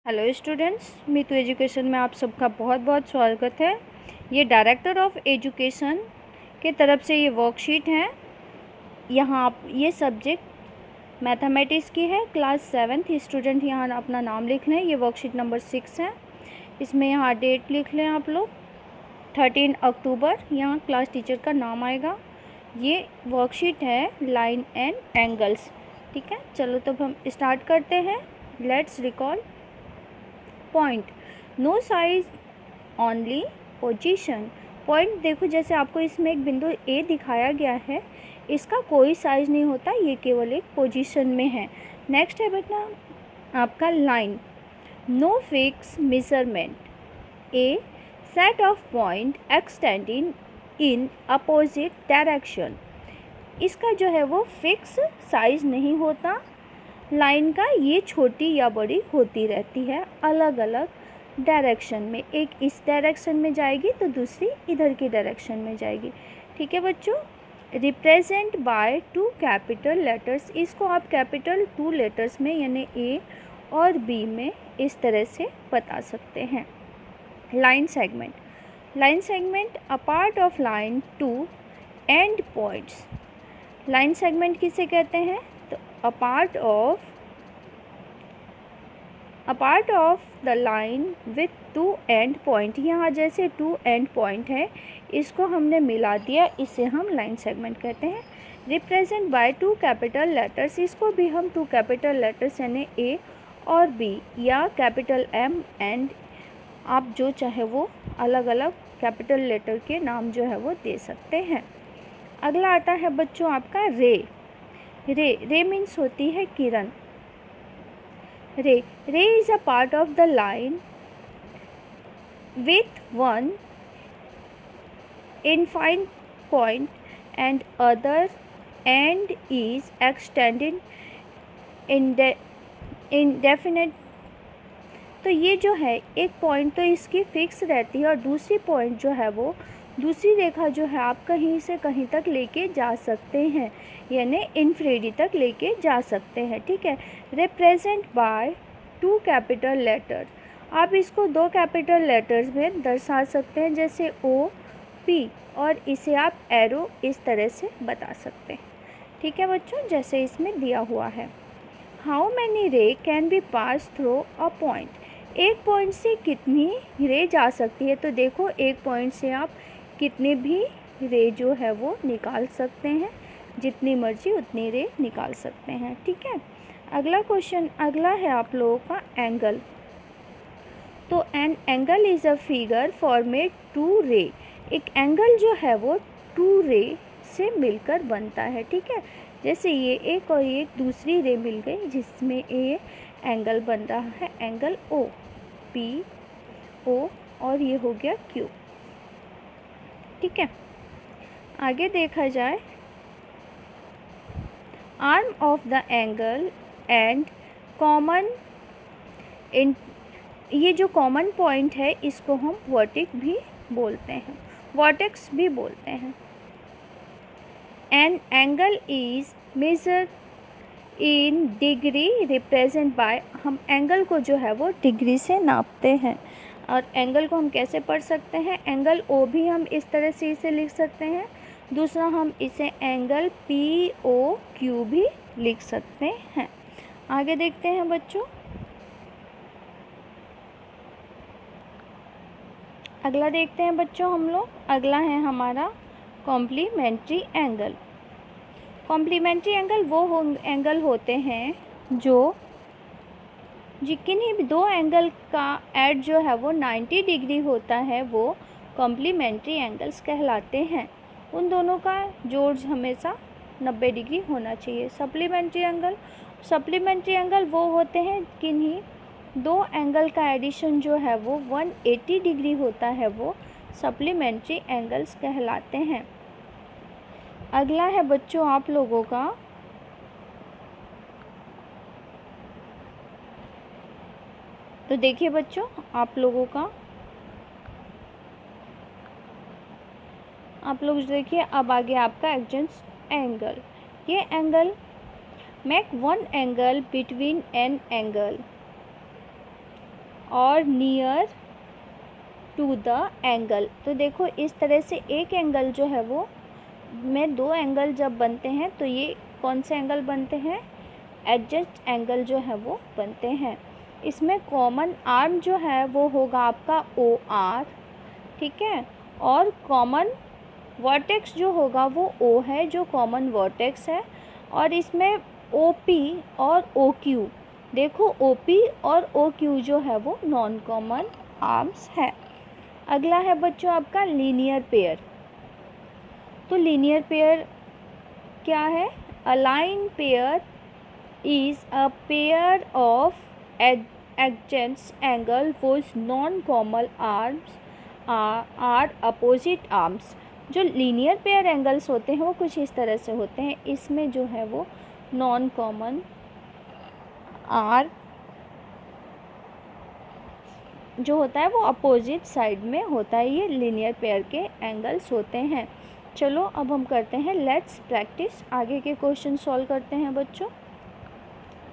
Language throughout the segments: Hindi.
हेलो स्टूडेंट्स, मीतू एजुकेशन में आप सबका बहुत बहुत स्वागत है। ये डायरेक्टर ऑफ एजुकेशन के तरफ से ये वर्कशीट है। यहाँ आप ये सब्जेक्ट मैथमेटिक्स की है, क्लास 7th स्टूडेंट यहाँ अपना नाम लिख लें। ये वर्कशीट नंबर 6 है। इसमें यहाँ डेट लिख लें आप लोग 13 अक्टूबर, यहाँ क्लास टीचर का नाम आएगा। ये वर्कशीट है लाइन एंड एंगल्स। ठीक है, चलो तब हम स्टार्ट करते हैं। Let's recall point. No size only position. Point देखो, जैसे आपको इसमें एक बिंदु ए दिखाया गया है, इसका कोई साइज नहीं होता, ये केवल एक पोजीशन में है। नेक्स्ट है बेटा आपका line. No fix measurement. A set of point extending in opposite direction. इसका जो है वो फिक्स साइज नहीं होता लाइन का, ये छोटी या बड़ी होती रहती है अलग अलग डायरेक्शन में। एक इस डायरेक्शन में जाएगी तो दूसरी इधर की डायरेक्शन में जाएगी। ठीक है बच्चों। Represent by 2 capital letters. इसको आप कैपिटल 2 लेटर्स में यानी ए और बी में इस तरह से बता सकते हैं। Line segment. Line segment a part of line two end points. Line segment किसे कहते हैं? तो a part of the line with 2 end point। यहाँ जैसे 2 end point है, इसको हमने मिला दिया, इसे हम लाइन सेगमेंट कहते हैं। Represent by 2 capital letters. इसको भी हम 2 कैपिटल लेटर्स यानी ए और बी या कैपिटल एम एंड आप जो चाहे वो अलग अलग कैपिटल लेटर के नाम जो है वो दे सकते हैं। अगला आता है बच्चों आपका रे। रे मीन्स होती है किरण। रे is a part of the line with one infinite point and other and is extended indefinite. तो ये जो है एक पॉइंट तो इसकी फिक्स रहती है और दूसरी पॉइंट जो है वो दूसरी रेखा जो है आप कहीं से कहीं तक लेके जा सकते हैं, यानी इन्फिनिटी तक लेके जा सकते हैं। ठीक है। Represent by 2 capital letter. आप इसको 2 कैपिटल लेटर्स में दर्शा सकते हैं, जैसे ओ पी, और इसे आप एरो इस तरह से बता सकते हैं। ठीक है बच्चों, जैसे इसमें दिया हुआ है। हाउ मैनी रे can be pass through a point. एक पॉइंट से कितनी रे जा सकती है? तो देखो, एक पॉइंट से आप कितने भी रे जो है वो निकाल सकते हैं, जितनी मर्जी उतनी रे निकाल सकते हैं। ठीक है। अगला क्वेश्चन, अगला है आप लोगों का एंगल। तो an angle is a figure format 2 रे। एक एंगल जो है वो 2 रे से मिलकर बनता है। ठीक है। जैसे ये एक और एक दूसरी रे मिल गई, जिसमें ये एंगल बन रहा है एंगल ओ पी ओ, और ये हो गया क्यू। ठीक है। आगे देखा जाए, arm of the angle and common in. ये जो कॉमन पॉइंट है इसको हम वर्टेक्स भी बोलते हैं, वर्टेक्स भी बोलते हैं। An angle is measure in degree represent by. हम एंगल को जो है वो डिग्री से नापते हैं। और एंगल को हम कैसे पढ़ सकते हैं? एंगल ओ भी हम इस तरह से इसे लिख सकते हैं। दूसरा, हम इसे एंगल पी ओ क्यू भी लिख सकते हैं। आगे देखते हैं बच्चों। अगला देखते हैं बच्चों हम लोग। अगला है हमारा कॉम्प्लीमेंट्री एंगल। कॉम्प्लीमेंट्री एंगल वो एंगल होते हैं जो किन्हीं भी 2 एंगल का ऐड जो है वो 90 डिग्री होता है, वो कॉम्प्लीमेंट्री एंगल्स कहलाते हैं। उन दोनों का जोड़ हमेशा 90 डिग्री होना चाहिए। सप्लीमेंट्री एंगल वो होते हैं किन्हीं 2 एंगल का एडिशन जो है वो 180 डिग्री होता है, वो सप्लीमेंट्री एंगल्स कहलाते हैं। अगला है बच्चों आप लोगों का तो देखिए बच्चों, आप लोग देखिए, अब आगे आपका एडजेंट एंगल। ये angle make 1 angle between an angle. और नियर टू द एंगल। तो देखो इस तरह से एक एंगल जो है वो में दो एंगल जब बनते हैं तो ये कौन से एंगल बनते हैं, एडजस्ट एंगल जो है वो बनते हैं। इसमें कॉमन आर्म जो है वो होगा आपका ओ आर, ठीक है, और कॉमन वर्टेक्स जो होगा वो ओ है, जो कॉमन वर्टेक्स है। और इसमें ओ पी और ओ क्यू, देखो ओ पी और ओ क्यू जो है वो नॉन कॉमन आर्म्स है। अगला है बच्चों आपका लीनियर पेयर। तो लीनियर पेयर क्या है, a line pair is a pair of adjacent angle whose non common arms are opposite arms. जो लीनियर पेयर एंगल्स होते हैं वो कुछ इस तरह से होते हैं, इसमें जो है वो नॉन कॉमन आर जो होता है वो अपोजिट साइड में होता है, ये लीनियर पेयर के एंगल्स होते हैं। चलो अब हम करते हैं लेट्स प्रैक्टिस, आगे के क्वेश्चन सॉल्व करते हैं बच्चों।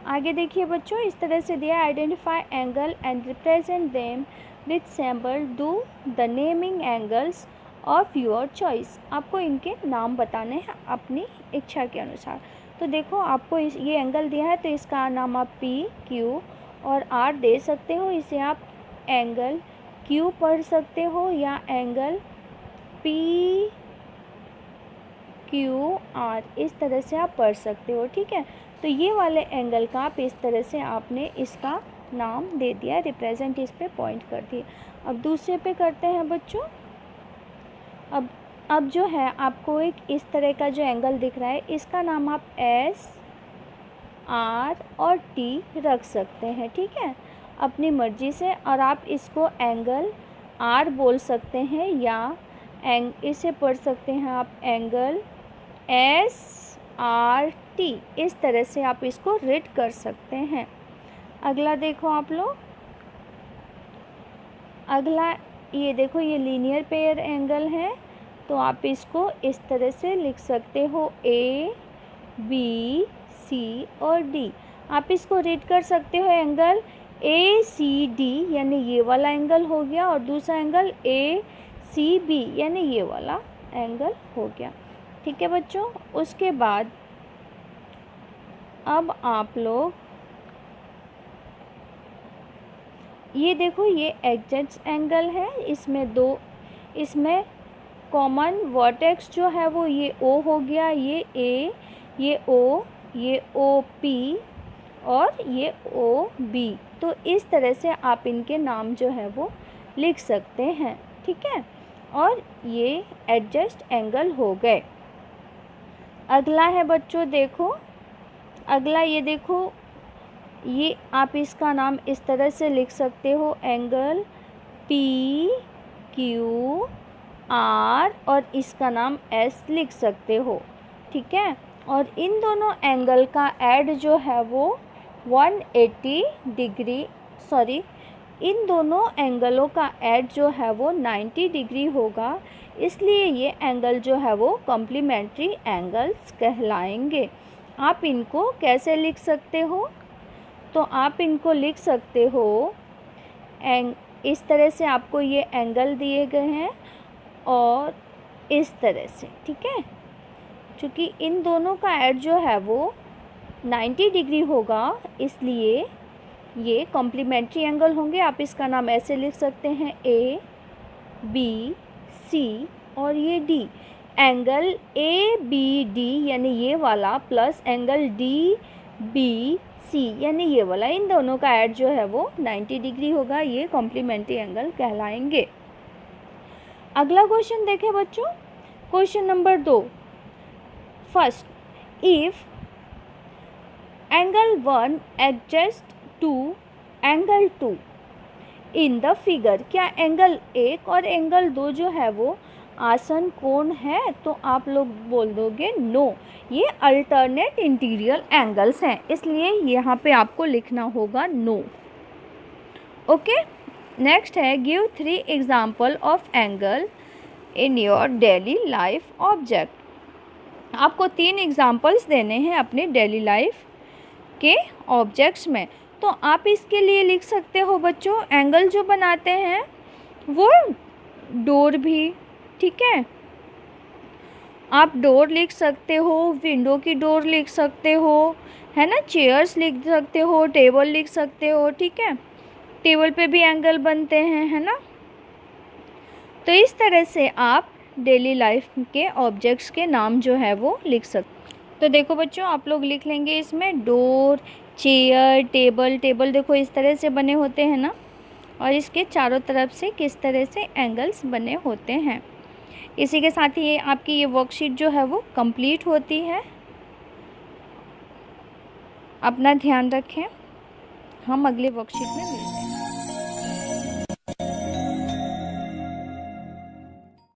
आगे देखिए बच्चों, इस तरह से दिया identify angle and represent them with symbol, do the naming angles of your choice. आपको इनके नाम बताने हैं अपनी इच्छा के अनुसार। तो देखो आपको ये एंगल दिया है तो इसका नाम आप पी क्यू और आर दे सकते हो, इसे आप एंगल क्यू पढ़ सकते हो या एंगल पी क्यू आर, इस तरह से आप पढ़ सकते हो, ठीक है। तो ये वाले एंगल का आप इस तरह से आपने इसका नाम दे दिया, रिप्रेजेंट इस पे पॉइंट कर दिए। अब दूसरे पे करते हैं बच्चों। अब जो है आपको एक इस तरह का जो एंगल दिख रहा है इसका नाम आप एस आर और टी रख सकते हैं, ठीक है, अपनी मर्ज़ी से। और आप इसको एंगल आर बोल सकते हैं या इसे पढ़ सकते हैं आप एंगल एस आर टी, इस तरह से आप इसको रीड कर सकते हैं। अगला देखो आप लोग, अगला ये देखो, ये लीनियर पेयर एंगल है तो आप इसको इस तरह से लिख सकते हो ए बी सी और डी। आप इसको रीड कर सकते हो एंगल ए सी डी, यानी ये वाला एंगल हो गया, और दूसरा एंगल ए सी बी यानी ये वाला एंगल हो गया, ठीक है बच्चों। उसके बाद अब आप लोग ये देखो, ये एडजेसेंट एंगल है, इसमें कॉमन वर्टेक्स जो है वो ये ओ हो गया, ये ए, ये ओ पी और ये ओ बी। तो इस तरह से आप इनके नाम जो है वो लिख सकते हैं, ठीक है, और ये एडजस्ट एंगल हो गए। अगला है बच्चों देखो, अगला ये देखो, ये आप इसका नाम इस तरह से लिख सकते हो एंगल पी क्यू आर और इसका नाम एस लिख सकते हो, ठीक है। और इन दोनों एंगल का ऐड जो है वो 180 डिग्री, सॉरी, इन दोनों एंगलों का ऐड जो है वो 90 डिग्री होगा, इसलिए ये एंगल जो है वो कॉम्प्लीमेंट्री एंगल्स कहलाएंगे। आप इनको कैसे लिख सकते हो, तो आप इनको लिख सकते हो इस तरह से, आपको ये एंगल दिए गए हैं और इस तरह से, ठीक है। क्योंकि इन दोनों का ऐड जो है वो 90 डिग्री होगा, इसलिए ये कॉम्प्लीमेंट्री एंगल होंगे। आप इसका नाम ऐसे लिख सकते हैं ए बी सी और ये D. Angle A B D यानी ये वाला plus angle D B C यानी ये वाला, इन दोनों का ऐड जो है वो 90 डिग्री होगा, ये कॉम्प्लीमेंट्री एंगल कहलाएंगे। अगला क्वेश्चन देखें बच्चों, question number 2। First, if angle 1 adjust to angle 2 in the figure, क्या एंगल 1 और एंगल 2 जो है वो आसन कोण है, तो आप लोग बोल दोगे नो, ये अल्टरनेट इंटीरियर एंगल्स हैं, इसलिए यहाँ पे आपको लिखना होगा नो। ओके, नेक्स्ट है give 3 example of angle in your daily life object. आपको 3 एग्जाम्पल्स देने हैं अपने डेली लाइफ के ऑब्जेक्ट्स में। तो आप इसके लिए लिख सकते हो बच्चों, एंगल जो बनाते हैं वो डोर भी, ठीक है। आप डोर लिख सकते हो, विंडो की डोर लिख सकते हो, है ना, चेयर्स लिख सकते हो, टेबल लिख सकते हो, ठीक है। टेबल पे भी एंगल बनते हैं, है ना। तो इस तरह से आप डेली लाइफ के ऑब्जेक्ट्स के नाम जो है वो लिख सकते। तो देखो बच्चों, आप लोग लिख लेंगे इसमें डोर, चेयर, टेबल। टेबल देखो इस तरह से बने होते हैं ना, और इसके चारों तरफ से किस तरह से एंगल्स बने होते हैं। इसी के साथ ही आपकी ये वर्कशीट जो है वो कंप्लीट होती है। अपना ध्यान रखें, हम अगले वर्कशीट में मिलते हैं।